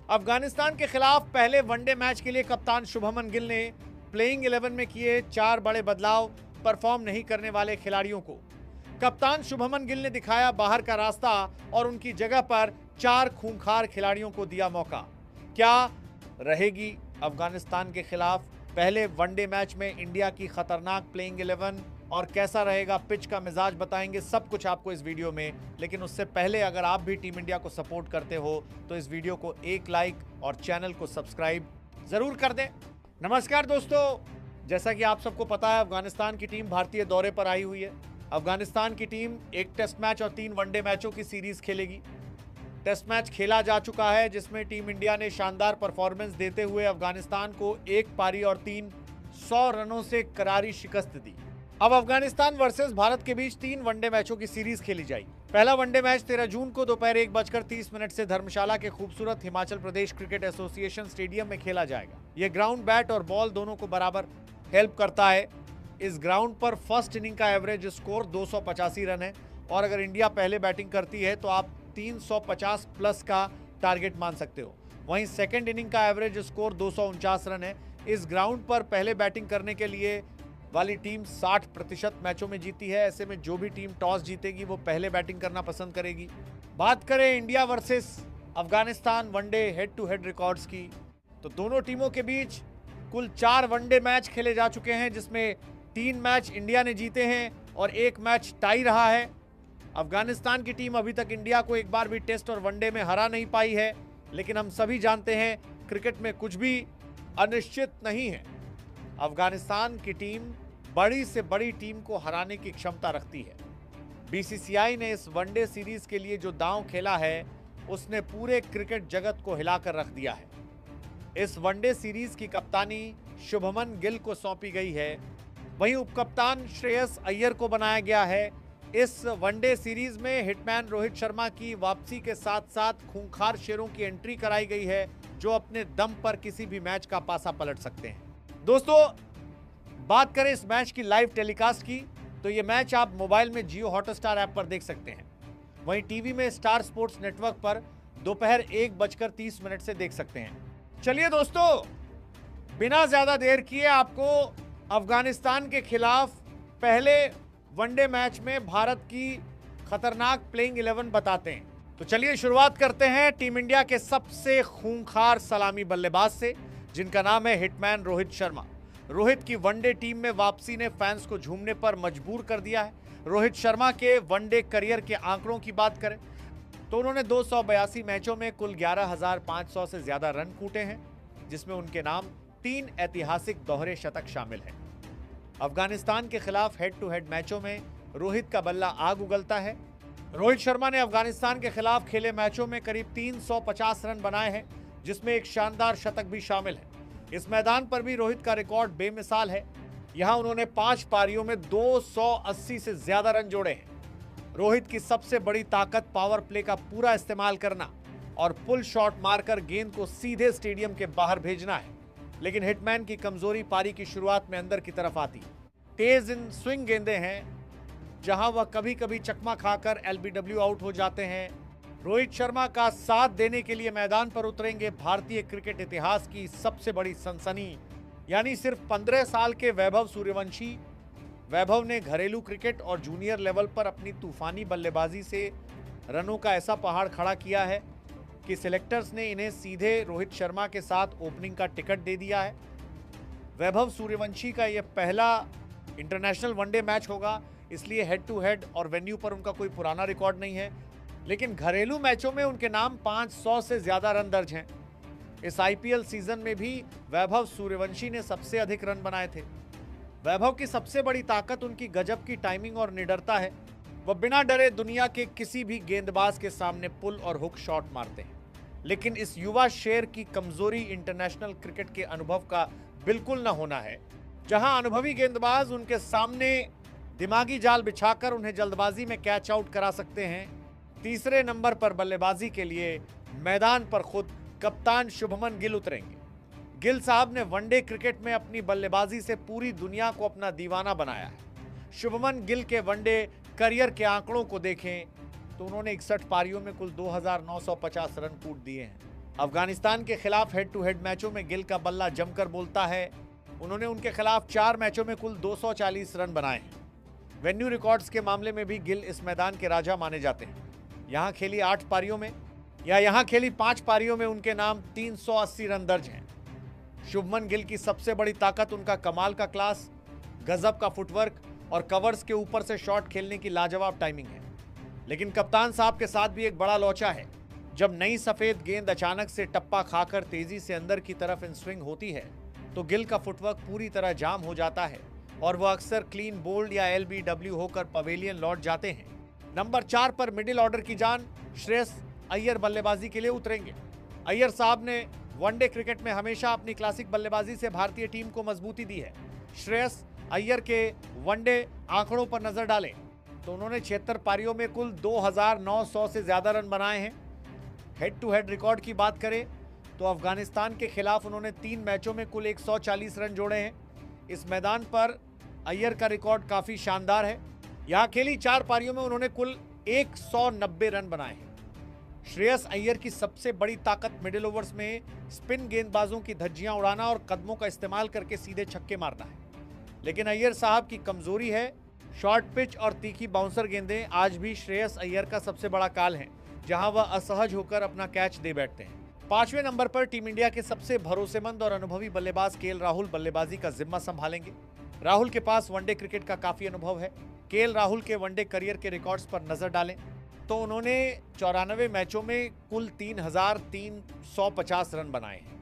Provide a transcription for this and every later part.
अफगानिस्तान के खिलाफ पहले वनडे मैच के लिए कप्तान शुभमन गिल ने प्लेइंग 11 में किए 4 बड़े बदलाव। परफॉर्म नहीं करने वाले खिलाड़ियों को कप्तान शुभमन गिल ने दिखाया बाहर का रास्ता और उनकी जगह पर 4 खूंखार खिलाड़ियों को दिया मौका। क्या रहेगी अफगानिस्तान के खिलाफ पहले वनडे मैच में इंडिया की खतरनाक प्लेइंग 11 और कैसा रहेगा पिच का मिजाज, बताएंगे सब कुछ आपको इस वीडियो में। लेकिन उससे पहले अगर आप भी टीम इंडिया को सपोर्ट करते हो तो इस वीडियो को एक लाइक और चैनल को सब्सक्राइब जरूर कर दें। नमस्कार दोस्तों, जैसा कि आप सबको पता है अफगानिस्तान की टीम भारतीय दौरे पर आई हुई है। अफगानिस्तान की टीम एक टेस्ट मैच और 3 वनडे मैचों की सीरीज खेलेगी। टेस्ट मैच खेला जा चुका है जिसमें टीम इंडिया ने शानदार परफॉर्मेंस देते हुए अफगानिस्तान को 1 पारी और 100 रनों से करारी शिकस्त दी। अब अफगानिस्तान वर्सेस भारत के बीच 3 वनडे मैचों की सीरीज खेली जाएगी। पहला वनडे मैच 13 जून को दोपहर 1:30 से धर्मशाला के खूबसूरत Himachal Pradesh cricket association stadium में खेला जाएगा। यह ग्राउंड बैट और बॉल दोनों को बराबर हेल्प करता है। इस ग्राउंड पर फर्स्ट इनिंग का एवरेज स्कोर 285 रन है और अगर इंडिया पहले बैटिंग करती है तो आप 350 प्लस का टारगेट मान सकते हो। वहीं सेकेंड इनिंग का एवरेज स्कोर 249 रन है। इस ग्राउंड पर पहले बैटिंग करने के लिए वाली टीम 60% मैचों में जीती है। ऐसे में जो भी टीम टॉस जीतेगी वो पहले बैटिंग करना पसंद करेगी। बात करें India versus Afghanistan one day head to head records की तो दोनों टीमों के बीच कुल 4 वनडे मैच खेले जा चुके हैं जिसमें 3 मैच इंडिया ने जीते हैं और 1 मैच टाई रहा है। अफगानिस्तान की टीम अभी तक इंडिया को एक बार भी टेस्ट और वनडे में हरा नहीं पाई है, लेकिन हम सभी जानते हैं क्रिकेट में कुछ भी अनिश्चित नहीं है। अफगानिस्तान की टीम बड़ी से बड़ी टीम को हराने की क्षमता रखती है। बीसीसीआई ने इस वनडे सीरीज के लिए जो दांव खेला है उसने पूरे क्रिकेट जगत को हिलाकर रख दिया है। इस वनडे सीरीज की कप्तानी शुभमन गिल को सौंपी गई है, वहीं उपकप्तान श्रेयस अय्यर को बनाया गया है। इस वनडे सीरीज में हिटमैन रोहित शर्मा की वापसी के साथ साथ खूंखार शेरों की एंट्री कराई गई है जो अपने दम पर किसी भी मैच का पासा पलट सकते हैं। दोस्तों, बात करें इस मैच की लाइव टेलीकास्ट की तो ये मैच आप मोबाइल में जियो हॉटस्टार ऐप पर देख सकते हैं। वहीं टीवी में स्टार स्पोर्ट्स नेटवर्क पर दोपहर 1:30 से देख सकते हैं। चलिए दोस्तों, बिना ज्यादा देर किए आपको अफगानिस्तान के खिलाफ पहले वनडे मैच में भारत की खतरनाक प्लेइंग 11 बताते हैं। तो चलिए शुरुआत करते हैं टीम इंडिया के सबसे खूंखार सलामी बल्लेबाज से जिनका नाम है हिटमैन रोहित शर्मा। रोहित की वनडे टीम में वापसी ने फैंस को झूमने पर मजबूर कर दिया है। रोहित शर्मा के वनडे करियर के आंकड़ों की बात करें तो उन्होंने 282 मैचों में कुल 11,500 से ज्यादा रन कूटे हैं, जिसमें उनके नाम 3 ऐतिहासिक दोहरे शतक शामिल हैं। अफगानिस्तान के खिलाफ हेड टू हेड मैचों में रोहित का बल्ला आग उगलता है। रोहित शर्मा ने अफगानिस्तान के खिलाफ खेले मैचों में करीब 350 रन बनाए हैं, जिसमें एक शानदार शतक भी शामिल है। इस मैदान पर भी रोहित का रिकॉर्ड बेमिसाल है। यहां उन्होंने 5 पारियों में 280 से ज्यादा रन जोड़े हैं। रोहित की सबसे बड़ी ताकत पावर प्ले का पूरा इस्तेमाल करना और पुल शॉट मारकर गेंद को सीधे स्टेडियम के बाहर भेजना है। लेकिन हिटमैन की कमजोरी पारी की शुरुआत में अंदर की तरफ आती। तेज इन स्विंग गेंदें हैं जहां वह कभी कभी चकमा खाकर एलबीडब्ल्यू आउट हो जाते हैं। रोहित शर्मा का साथ देने के लिए मैदान पर उतरेंगे भारतीय क्रिकेट इतिहास की सबसे बड़ी सनसनी, यानी सिर्फ 15 साल के वैभव सूर्यवंशी। वैभव ने घरेलू क्रिकेट और जूनियर लेवल पर अपनी तूफानी बल्लेबाजी से रनों का ऐसा पहाड़ खड़ा किया है कि सिलेक्टर्स ने इन्हें सीधे रोहित शर्मा के साथ ओपनिंग का टिकट दे दिया है। वैभव सूर्यवंशी का यह पहला इंटरनेशनल वनडे मैच होगा, इसलिए हेड टू हेड और वेन्यू पर उनका कोई पुराना रिकॉर्ड नहीं है, लेकिन घरेलू मैचों में उनके नाम 500 से ज्यादा रन दर्ज हैं। इस आईपीएल सीजन में भी वैभव सूर्यवंशी ने सबसे अधिक रन बनाए थे। वैभव की सबसे बड़ी ताकत उनकी गजब की टाइमिंग और निडरता है। वह बिना डरे दुनिया के किसी भी गेंदबाज के सामने पुल और हुक शॉट मारते हैं। लेकिन इस युवा शेर की कमजोरी इंटरनेशनल क्रिकेट के अनुभव का बिल्कुल न होना है, जहां अनुभवी गेंदबाज उनके सामने दिमागी जाल बिछाकर उन्हें जल्दबाजी में कैच आउट करा सकते हैं। तीसरे नंबर पर बल्लेबाजी के लिए मैदान पर खुद कप्तान शुभमन गिल उतरेंगे। गिल साहब ने वनडे क्रिकेट में अपनी बल्लेबाजी से पूरी दुनिया को अपना दीवाना बनाया है। शुभमन गिल के वनडे करियर के आंकड़ों को देखें तो उन्होंने 61 पारियों में कुल 2,950 रन कूट दिए हैं। अफगानिस्तान के खिलाफ हेड टू हेड मैचों में गिल का बल्ला जमकर बोलता है। उन्होंने उनके खिलाफ 4 मैचों में कुल 240 रन बनाए हैं। वेन्यू रिकॉर्ड्स के मामले में भी गिल इस मैदान के राजा माने जाते हैं। यहाँ खेली 8 पारियों में यहाँ खेली 5 पारियों में उनके नाम 380 रन दर्ज हैं। शुभमन गिल की सबसे बड़ी ताकत उनका कमाल का क्लास, गजब का फुटवर्क और कवर्स के ऊपर से शॉट खेलने की लाजवाब टाइमिंग है। लेकिन कप्तान साहब के साथ भी एक बड़ा लोचा है। जब नई सफेद गेंद अचानक से टप्पा खाकर तेजी से अंदर की तरफ इन स्विंग होती है तो गिल का फुटवर्क पूरी तरह जाम हो जाता है और वह अक्सर क्लीन बोल्ड या LBW होकर पवेलियन लौट जाते हैं। नंबर 4 पर मिडिल ऑर्डर की जान श्रेयस अय्यर बल्लेबाजी के लिए उतरेंगे। अय्यर साहब ने वनडे क्रिकेट में हमेशा अपनी क्लासिक बल्लेबाजी से भारतीय टीम को मजबूती दी है। श्रेयस अय्यर के वनडे आंकड़ों पर नजर डालें तो उन्होंने 76 पारियों में कुल 2900 से ज्यादा रन बनाए हैं। हेड टू हेड रिकॉर्ड की बात करें तो अफगानिस्तान के खिलाफ उन्होंने 3 मैचों में कुल 140 रन जोड़े हैं। इस मैदान पर अय्यर का रिकॉर्ड काफी शानदार है। यहां खेली 4 पारियों में उन्होंने कुल 190 रन बनाए हैं। श्रेयस अय्यर की सबसे बड़ी ताकत मिडिल ओवर्स में स्पिन गेंदबाजों की धज्जियां उड़ाना और कदमों का इस्तेमाल करके सीधे छक्के मारना है। लेकिन अय्यर साहब की कमजोरी है शॉर्ट पिच और तीखी बाउंसर गेंदें। आज भी श्रेयस अय्यर का सबसे बड़ा काल है जहां वह असहज होकर अपना कैच दे बैठते हैं। 5वें नंबर पर टीम इंडिया के सबसे भरोसेमंद और अनुभवी बल्लेबाज KL राहुल बल्लेबाजी का जिम्मा संभालेंगे। राहुल के पास वनडे क्रिकेट का काफी अनुभव है। KL राहुल के वनडे करियर के रिकॉर्ड्स पर नजर डालें तो उन्होंने 94 मैचों में कुल 3350 रन बनाए हैं।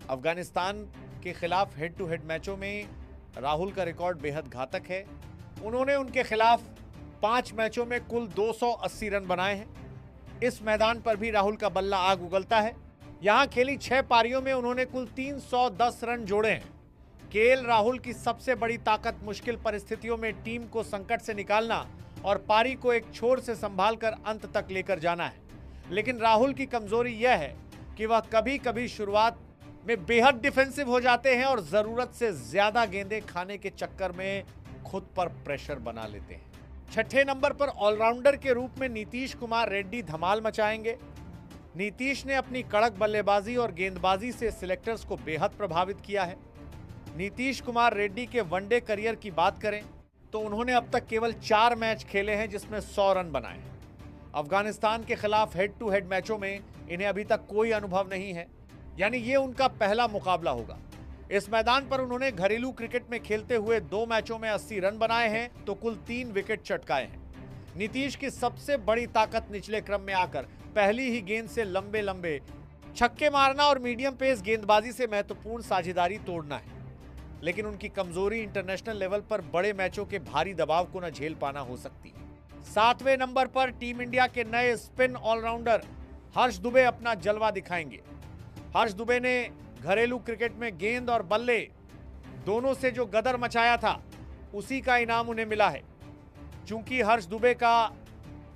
अफगानिस्तान के खिलाफ हेड टू हेड मैचों में राहुल का रिकॉर्ड बेहद घातक है। उन्होंने उनके खिलाफ 5 मैचों में कुल 280 रन बनाए हैं। इस मैदान पर भी राहुल का बल्ला आग उगलता है। यहां खेली 6 पारियों में उन्होंने कुल 310 रन जोड़े हैं। KL राहुल की सबसे बड़ी ताकत मुश्किल परिस्थितियों में टीम को संकट से निकालना और पारी को एक छोर से संभालकर अंत तक लेकर जाना है। लेकिन राहुल की कमजोरी यह है कि वह कभी कभी शुरुआत में बेहद डिफेंसिव हो जाते हैं और जरूरत से ज्यादा गेंदें खाने के चक्कर में खुद पर प्रेशर बना लेते हैं। 6ठे नंबर पर ऑलराउंडर के रूप में नीतीश कुमार रेड्डी धमाल मचाएंगे। नीतीश ने अपनी कड़क बल्लेबाजी और गेंदबाजी से सिलेक्टर्स को बेहद प्रभावित किया है। नीतीश कुमार रेड्डी के वनडे करियर की बात करें तो उन्होंने अब तक केवल 4 मैच खेले हैं जिसमें 100 रन बनाए। अफगानिस्तान के खिलाफ हेड टू हेड मैचों में इन्हें अभी तक कोई अनुभव नहीं है, यानी ये उनका पहला मुकाबला होगा। इस मैदान पर उन्होंने घरेलू क्रिकेट में खेलते हुए 2 मैचों में 80 रन बनाए हैं तो कुल 3 विकेट चटकाए हैं। नीतीश की सबसे बड़ी ताकत निचले क्रम में आकर पहली ही गेंद से लंबे लंबे छक्के मारना और मीडियम पेस गेंदबाजी से महत्वपूर्ण साझेदारी तोड़ना है। लेकिन उनकी कमजोरी इंटरनेशनल लेवल पर बड़े मैचों के भारी दबाव को न झेल पाना हो सकती है। 7वें नंबर पर टीम इंडिया के नए स्पिन ऑलराउंडर हर्ष दुबे अपना जलवा दिखाएंगे। हर्ष दुबे ने घरेलू क्रिकेट में गेंद और बल्ले दोनों से जो गदर मचाया था उसी का इनाम उन्हें मिला है। चूंकि हर्ष दुबे का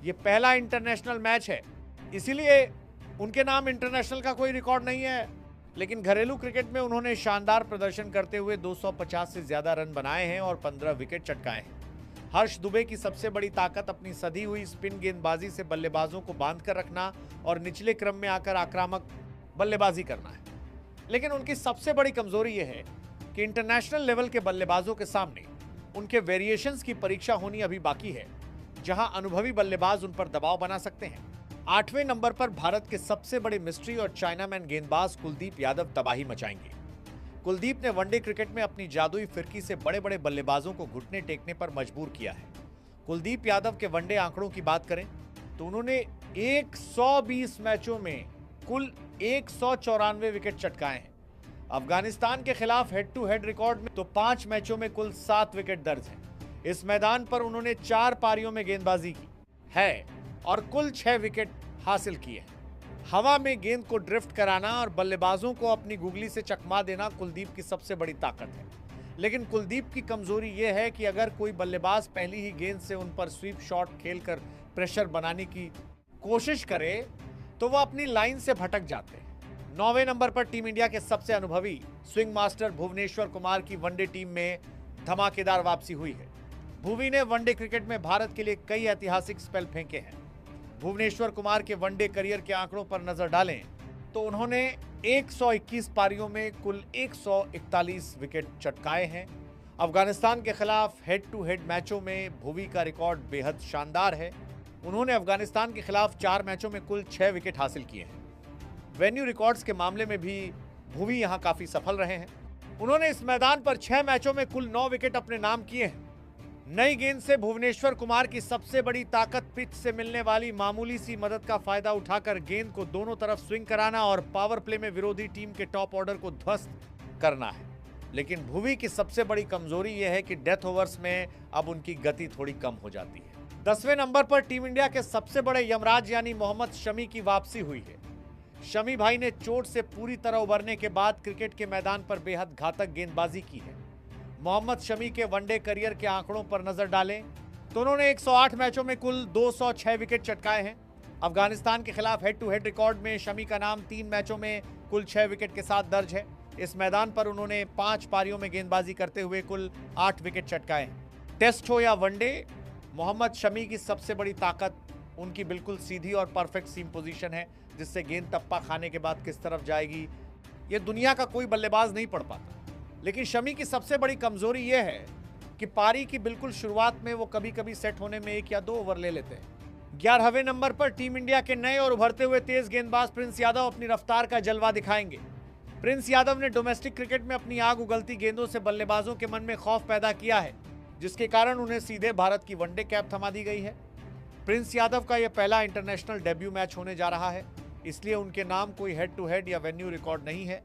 ये पहला इंटरनेशनल मैच है इसीलिए उनके नाम इंटरनेशनल का कोई रिकॉर्ड नहीं है, लेकिन घरेलू क्रिकेट में उन्होंने शानदार प्रदर्शन करते हुए 250 से ज्यादा रन बनाए हैं और 15 विकेट चटकाए हैं। हर्ष दुबे की सबसे बड़ी ताकत अपनी सधी हुई स्पिन गेंदबाजी से बल्लेबाजों को बांध कर रखना और निचले क्रम में आकर आक्रामक बल्लेबाजी करना है। लेकिन उनकी सबसे बड़ी कमजोरी यह है कि इंटरनेशनल लेवल के बल्लेबाजों के सामने उनके वेरिएशंस की परीक्षा होनी अभी बाकी है, जहां अनुभवी बल्लेबाज उन पर दबाव बना सकते हैं। 8वें नंबर पर भारत के सबसे बड़े मिस्ट्री और चाइनामैन गेंदबाज कुलदीप यादव तबाही मचाएंगे। कुलदीप ने वनडे क्रिकेट में अपनी जादुई फिरकी से बड़े बड़े बल्लेबाजों को घुटने टेकने पर मजबूर किया है। कुलदीप यादव के वनडे आंकड़ों की बात करें तो उन्होंने 120 मैचों में कुल 194 विकेट चटकाए हैं। अफगानिस्तान के खिलाफ हेड टू हेड रिकॉर्ड में तो 5 मैचों में कुल 7 विकेट दर्ज हैं। इस मैदान पर उन्होंने 4 पारियों में गेंदबाजी की है और कुल 6 विकेट हासिल किए हैं। हवा में गेंद को ड्रिफ्ट कराना और बल्लेबाजों को अपनी गुगली से चकमा देना कुलदीप की सबसे बड़ी ताकत है। लेकिन कुलदीप की कमजोरी यह है कि अगर कोई बल्लेबाज पहली ही गेंद से उन पर स्वीप शॉट खेलकर प्रेशर बनाने की कोशिश करे तो वह अपनी लाइन से भटक जाते हैं। 9वें नंबर पर टीम इंडिया के सबसे अनुभवी स्विंग मास्टर भुवनेश्वर कुमार की वनडे टीम में धमाकेदार वापसी हुई है। भुवी ने वनडे क्रिकेट में भारत के लिए कई ऐतिहासिक स्पेल फेंके हैं। भुवनेश्वर कुमार के वनडे करियर के आंकड़ों पर नजर डालें तो उन्होंने 121 पारियों में कुल 141 विकेट चटकाए हैं। अफगानिस्तान के खिलाफ हेड टू हेड मैचों में भुवी का रिकॉर्ड बेहद शानदार है। उन्होंने अफगानिस्तान के खिलाफ 4 मैचों में कुल 6 विकेट हासिल किए हैं। वेन्यू रिकॉर्ड्स के मामले में भी भुवी यहां काफी सफल रहे हैं। उन्होंने इस मैदान पर 6 मैचों में कुल 9 विकेट अपने नाम किए हैं। नई गेंद से भुवनेश्वर कुमार की सबसे बड़ी ताकत पिच से मिलने वाली मामूली सी मदद का फायदा उठाकर गेंद को दोनों तरफ स्विंग कराना और पावर प्ले में विरोधी टीम के टॉप ऑर्डर को ध्वस्त करना है। लेकिन भुवी की सबसे बड़ी कमजोरी यह है कि डेथ ओवर्स में अब उनकी गति थोड़ी कम हो जाती है। 10वें नंबर पर टीम इंडिया के सबसे बड़े यमराज यानी मोहम्मद शमी की वापसी हुई है। शमी भाई ने चोट से पूरी तरह उबरने के बाद क्रिकेट के मैदान पर बेहद घातक गेंदबाजी की है। मोहम्मद शमी के वनडे करियर के आंकड़ों पर नजर डालें तो उन्होंने 108 मैचों में कुल 206 विकेट चटकाए हैं। अफगानिस्तान के खिलाफ हेड टू हेड रिकॉर्ड में शमी का नाम 3 मैचों में कुल 6 विकेट के साथ दर्ज है। इस मैदान पर उन्होंने 5 पारियों में गेंदबाजी करते हुए कुल 8 विकेट चटकाए हैं। टेस्ट हो या वनडे, मोहम्मद शमी की सबसे बड़ी ताकत उनकी बिल्कुल सीधी और परफेक्ट सीम पोजीशन है, जिससे गेंद टप्पा खाने के बाद किस तरफ जाएगी ये दुनिया का कोई बल्लेबाज नहीं पढ़ पाता। लेकिन शमी की सबसे बड़ी कमजोरी यह है कि पारी की बिल्कुल शुरुआत में वो कभी कभी सेट होने में 1 या 2 ओवर ले लेते हैं। 11वें नंबर पर टीम इंडिया के नए और उभरते हुए तेज गेंदबाज प्रिंस यादव अपनी रफ्तार का जलवा दिखाएंगे। प्रिंस यादव ने डोमेस्टिक क्रिकेट में अपनी आग उगलती गेंदों से बल्लेबाजों के मन में खौफ पैदा किया है, जिसके कारण उन्हें सीधे भारत की वनडे कैप थमा दी गई है। प्रिंस यादव का यह पहला इंटरनेशनल डेब्यू मैच होने जा रहा है, इसलिए उनके नाम कोई हेड टू हेड या वेन्यू रिकॉर्ड नहीं है।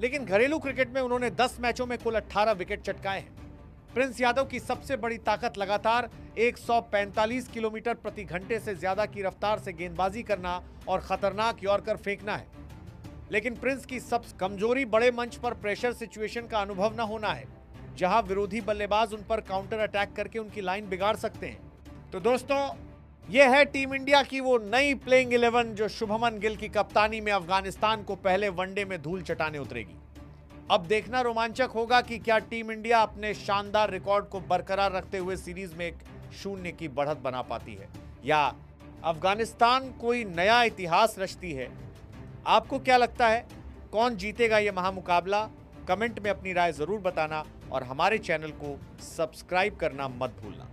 लेकिन घरेलू क्रिकेट में उन्होंने 10 मैचों में कुल 18 विकेट चटकाए हैं। प्रिंस यादव की सबसे बड़ी ताकत लगातार 145 किलोमीटर प्रति घंटे से ज्यादा की रफ्तार से गेंदबाजी करना और खतरनाक यॉर्कर फेंकना है। लेकिन प्रिंस की सबसे कमजोरी बड़े मंच पर प्रेशर सिचुएशन का अनुभव न होना है, जहां विरोधी बल्लेबाज उन पर काउंटर अटैक करके उनकी लाइन बिगाड़ सकते हैं। तो दोस्तों, यह है टीम इंडिया की वो नई प्लेइंग 11 जो शुभमन गिल की कप्तानी में अफगानिस्तान को पहले वनडे में धूल चटाने उतरेगी। अब देखना रोमांचक होगा कि क्या टीम इंडिया अपने शानदार रिकॉर्ड को बरकरार रखते हुए सीरीज में एक 0 की बढ़त बना पाती है, या अफगानिस्तान कोई नया इतिहास रचती है। आपको क्या लगता है, कौन जीतेगा यह महामुकाबला? कमेंट में अपनी राय जरूर बताना और हमारे चैनल को सब्सक्राइब करना मत भूलना।